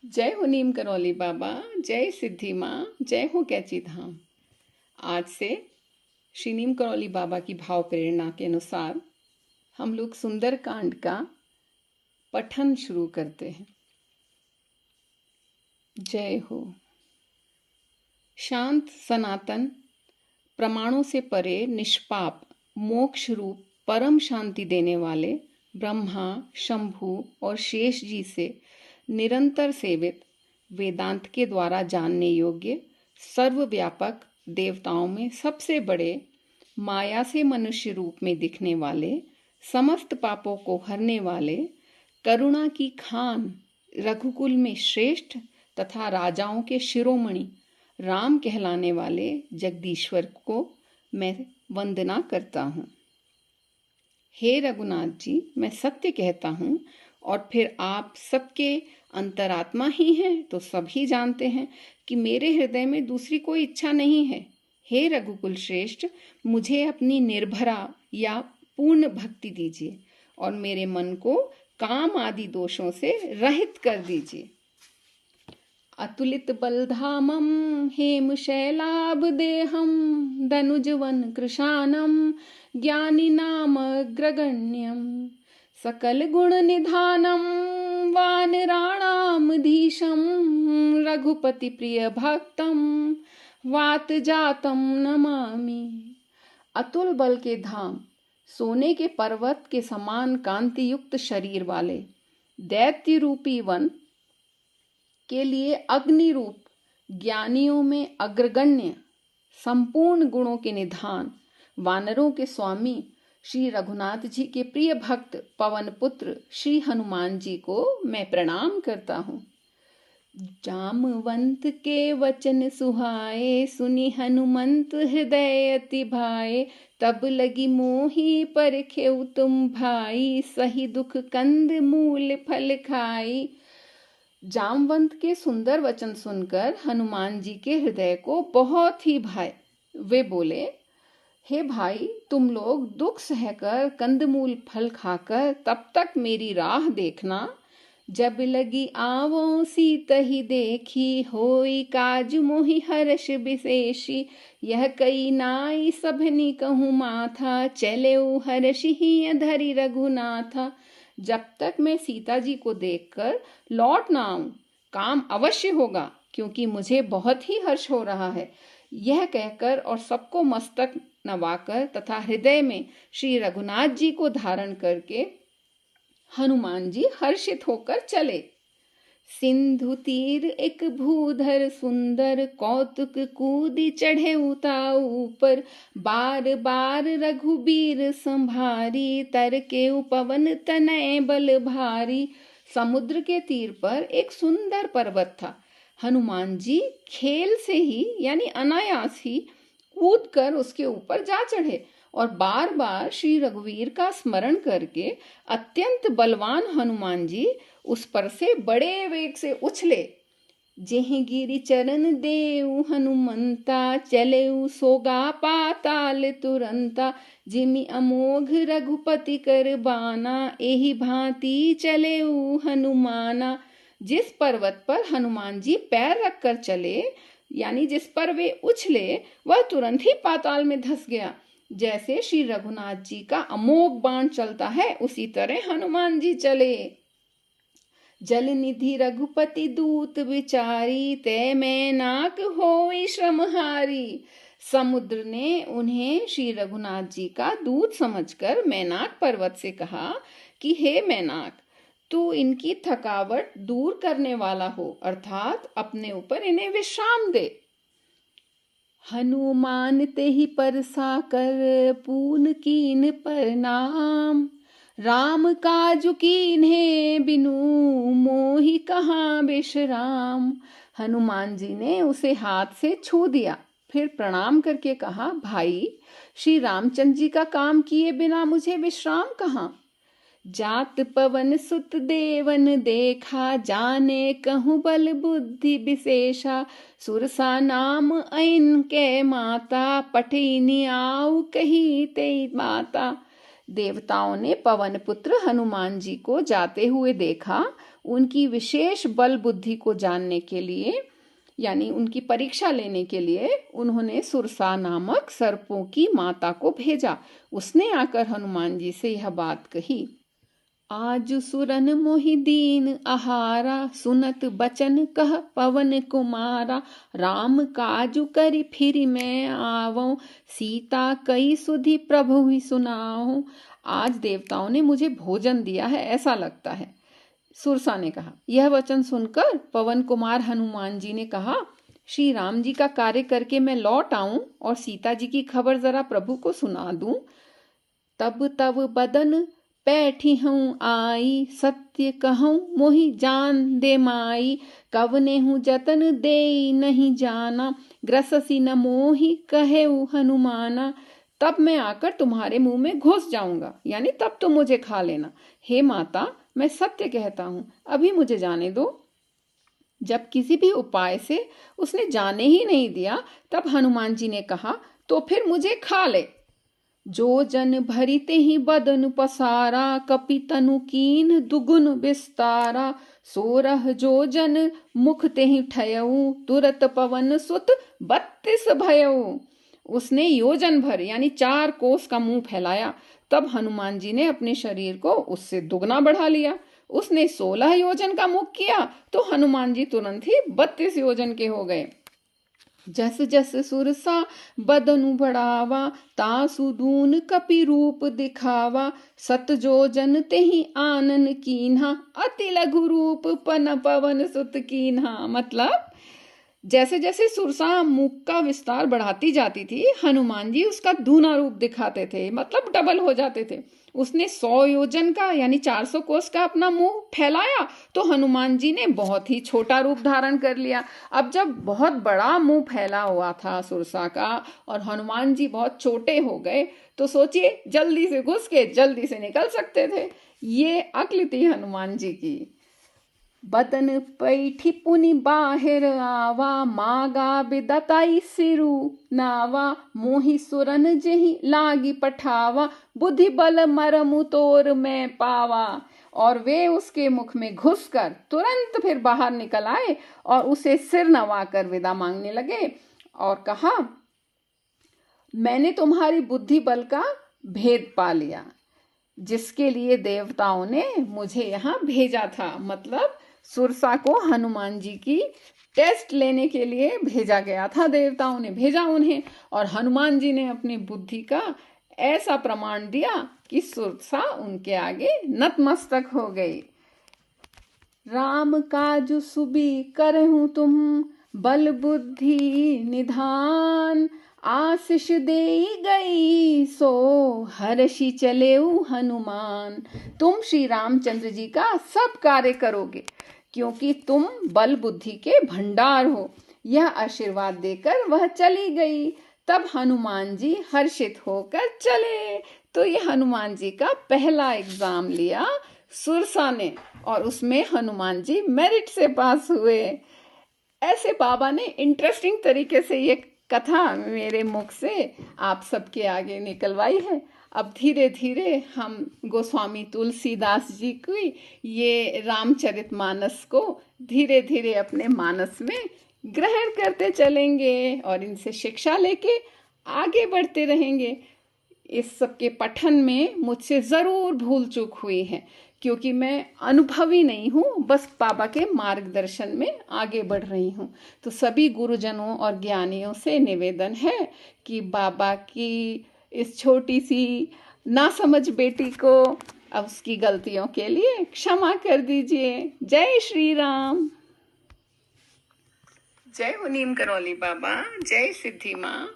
जय हो नीम करौली बाबा, जय सिद्धि माँ, जय हो कैची धाम। आज से श्री नीम करौली बाबा की भाव प्रेरणा के अनुसार हम लोग सुंदर कांड का पठन शुरू करते हैं। जय हो। शांत सनातन प्रमाणों से परे निष्पाप मोक्ष रूप परम शांति देने वाले ब्रह्मा, शंभु और शेष जी से निरंतर सेवित, वेदांत के द्वारा जानने योग्य, सर्वव्यापक देवताओं में सबसे बड़े, माया से मनुष्य रूप में दिखने वाले, समस्त पापों को हरने वाले, करुणा की खान, रघुकुल में श्रेष्ठ तथा राजाओं के शिरोमणि राम कहलाने वाले जगदीश्वर को मैं वंदना करता हूँ। हे रघुनाथ जी, मैं सत्य कहता हूँ और फिर आप सबके अंतरात्मा ही हैं, तो सभी जानते हैं कि मेरे हृदय में दूसरी कोई इच्छा नहीं है। हे रघुकुल श्रेष्ठ, मुझे अपनी निर्भरा या पूर्ण भक्ति दीजिए और मेरे मन को काम आदि दोषों से रहित कर दीजिए। अतुलित बलधामम हेम शैलाभ देहम धनुजवन कृशानम ज्ञानी नाम ग्रगण्यम सकल गुण निधानम वानराणामधीशम रघुपति प्रिय भक्तम वात जातम नमामि। अतुल बल के धाम, सोने के पर्वत के समान कांति युक्त शरीर वाले, दैत्य रूपी वन के लिए अग्नि रूप, ज्ञानियों में अग्रगण्य, संपूर्ण गुणों के निधान, वानरों के स्वामी श्री रघुनाथ जी के प्रिय भक्त पवन पुत्र श्री हनुमान जी को मैं प्रणाम करता हूँ। जामवंत के वचन सुहाए, सुनि हनुमंत हृदय अति भाए, तब लगी मोही परखेउ तुम भाई, सही दुख कंद मूल फल खाई। जामवंत के सुंदर वचन सुनकर हनुमान जी के हृदय को बहुत ही भाए। वे बोले, हे भाई, तुम लोग दुख सहकर कंदमूल फल खाकर तब तक मेरी राह देखना। जब लगी आवो सीत ही देखी, होई काज मोहि हर्ष विशेषी। यह कई नाई सभनी कहूँ माथा, चले हर्ष ही धरि रघुनाथा। जब तक मैं सीता जी को देखकर लौट ना आऊं, काम अवश्य होगा, क्योंकि मुझे बहुत ही हर्ष हो रहा है। यह कहकर और सबको मस्तक नवाकर तथा हृदय में श्री रघुनाथ जी को धारण करके हनुमान जी हर्षित होकर चले। सिंधु तीर एक भूधर सुंदर, कौतुक कूदी चढ़े उता ऊपर। बार बार रघुबीर संभारी, तर के पवन तनय बल भारी। समुद्र के तीर पर एक सुंदर पर्वत था। हनुमान जी खेल से ही यानी अनायास ही कूद कर उसके ऊपर जा चढ़े और बार बार श्री रघुवीर का स्मरण करके अत्यंत बलवान हनुमान जी उस पर से बड़े वेग से उछले। जेह गिरि चरण देउ हनुमंता, चले सोगा पाताल तुरंता। जिमि अमोघ रघुपति कर बाना, एहि भांति चले हनुमाना। जिस पर्वत पर हनुमान जी पैर रखकर चले यानी जिस पर वे उछले, वह तुरंत ही पाताल में धंस गया। जैसे श्री रघुनाथ जी का अमोघ बाण चलता है, उसी तरह हनुमान जी चले। जल निधि रघुपति दूत विचारी, तय मैनाक होई श्रमहारी। समुद्र ने उन्हें श्री रघुनाथ जी का दूत समझकर मैनाक पर्वत से कहा कि हे मैनाक, तू इनकी थकावट दूर करने वाला हो, अर्थात अपने ऊपर इन्हें विश्राम दे। हनुमान ते ही परसा कर, पून कीन प्रणाम। राम काजु कीन्हे बिनु, मोहि कहाँ विश्राम। हनुमान जी ने उसे हाथ से छू दिया, फिर प्रणाम करके कहा, भाई, श्री रामचंद्र जी का काम किए बिना मुझे विश्राम कहाँ। जात पवन सुत देवन देखा, जाने कहूँ बल बुद्धि विशेषा। सुरसा नाम ऐन के माता, पठिनी आऊ कही ते माता। देवताओं ने पवन पुत्र हनुमान जी को जाते हुए देखा, उनकी विशेष बल बुद्धि को जानने के लिए, यानी उनकी परीक्षा लेने के लिए उन्होंने सुरसा नामक सर्पों की माता को भेजा। उसने आकर हनुमान जी से यह बात कही। आज सुरन मोहि दीन आहारा, सुनत बचन कह पवन कुमारा। राम काजु करि फिर मैं आवऊं, सीता कई सुधि प्रभु ही सुनाऊं। आज देवताओं ने मुझे भोजन दिया है ऐसा लगता है, सुरसा ने कहा। यह वचन सुनकर पवन कुमार हनुमान जी ने कहा, श्री राम जी का कार्य करके मैं लौट आऊं और सीता जी की खबर जरा प्रभु को सुना दूं। तब तब बदन बैठी हूँ आई, सत्य कहूँ मोहि जान दे माई। कवने हूँ जतन दे नहीं जाना, ग्रससी न मोहि कहे हनुमाना। तब मैं आकर तुम्हारे मुंह में घुस जाऊंगा, यानी तब तुम मुझे खा लेना। हे माता, मैं सत्य कहता हूं, अभी मुझे जाने दो। जब किसी भी उपाय से उसने जाने ही नहीं दिया, तब हनुमान जी ने कहा, तो फिर मुझे खा ले। जो जन भरिते ही बदन पसारा, कपि तनु कीन दुगुन विस्तारा। सोरह जो जन मुख ते ही ठयऊ, तुरत पवन सुत 32 भयऊ। उसने योजन भर यानी 4 कोस का मुंह फैलाया। तब हनुमान जी ने अपने शरीर को उससे दुगना बढ़ा लिया। उसने 16 योजन का मुख किया तो हनुमान जी तुरंत ही 32 योजन के हो गए। जस जस सुरसा बदनु बढ़ावा, तासु दून कपि रूप दिखावा। सत जो जन ते ही आनन कीन्हा, अति लघु रूप पन पवन सुत कीन्हा। मतलब जैसे जैसे सुरसा मुख का विस्तार बढ़ाती जाती थी, हनुमान जी उसका दूना रूप दिखाते थे, मतलब डबल हो जाते थे। उसने 100 योजन का यानी 400 कोस का अपना मुंह फैलाया तो हनुमान जी ने बहुत ही छोटा रूप धारण कर लिया। अब जब बहुत बड़ा मुंह फैला हुआ था सुरसा का और हनुमान जी बहुत छोटे हो गए, तो सोचिए जल्दी से घुस के जल्दी से निकल सकते थे। ये अक्ल थी हनुमान जी की। बदन पैठी पुनि बाहिर आवा, मागा बिदताई सिरु नावा। मोहि सुरन जेहि लागी पठावा, बुद्धि बल मरमु तोर में पावा। और वे उसके मुख में घुसकर तुरंत फिर बाहर निकल आए और उसे सिर नवाकर विदा मांगने लगे और कहा, मैंने तुम्हारी बुद्धि बल का भेद पा लिया, जिसके लिए देवताओं ने मुझे यहाँ भेजा था। मतलब सुरसा को हनुमान जी की टेस्ट लेने के लिए भेजा गया था, देवताओं ने भेजा उन्हें, और हनुमान जी ने अपनी बुद्धि का ऐसा प्रमाण दिया कि सुरसा उनके आगे नतमस्तक हो गई। राम काजु सुबी करहूं तुम, बल बुद्धि निधान। आशीष दे गई सो हर्षि चलेऊ हनुमान। तुम श्री रामचंद्र जी का सब कार्य करोगे क्योंकि तुम बल बुद्धि के भंडार हो। यह आशीर्वाद देकर वह चली गई। तब हनुमान जी हर्षित होकर चले। तो ये हनुमान जी का पहला एग्जाम लिया सुरसा ने और उसमें हनुमान जी मेरिट से पास हुए। ऐसे बाबा ने इंटरेस्टिंग तरीके से ये कथा मेरे मुख से आप सबके आगे निकलवाई है। अब धीरे धीरे हम गोस्वामी तुलसीदास जी की ये रामचरितमानस को धीरे धीरे अपने मानस में ग्रहण करते चलेंगे और इनसे शिक्षा लेके आगे बढ़ते रहेंगे। इस सब के पठन में मुझसे ज़रूर भूल चूक हुई है क्योंकि मैं अनुभवी नहीं हूँ, बस बाबा के मार्गदर्शन में आगे बढ़ रही हूँ। तो सभी गुरुजनों और ज्ञानियों से निवेदन है कि बाबा की इस छोटी सी नासमझ बेटी को अब उसकी गलतियों के लिए क्षमा कर दीजिए। जय श्री राम। जय हो नीम करौली बाबा, जय सिद्धि माँ।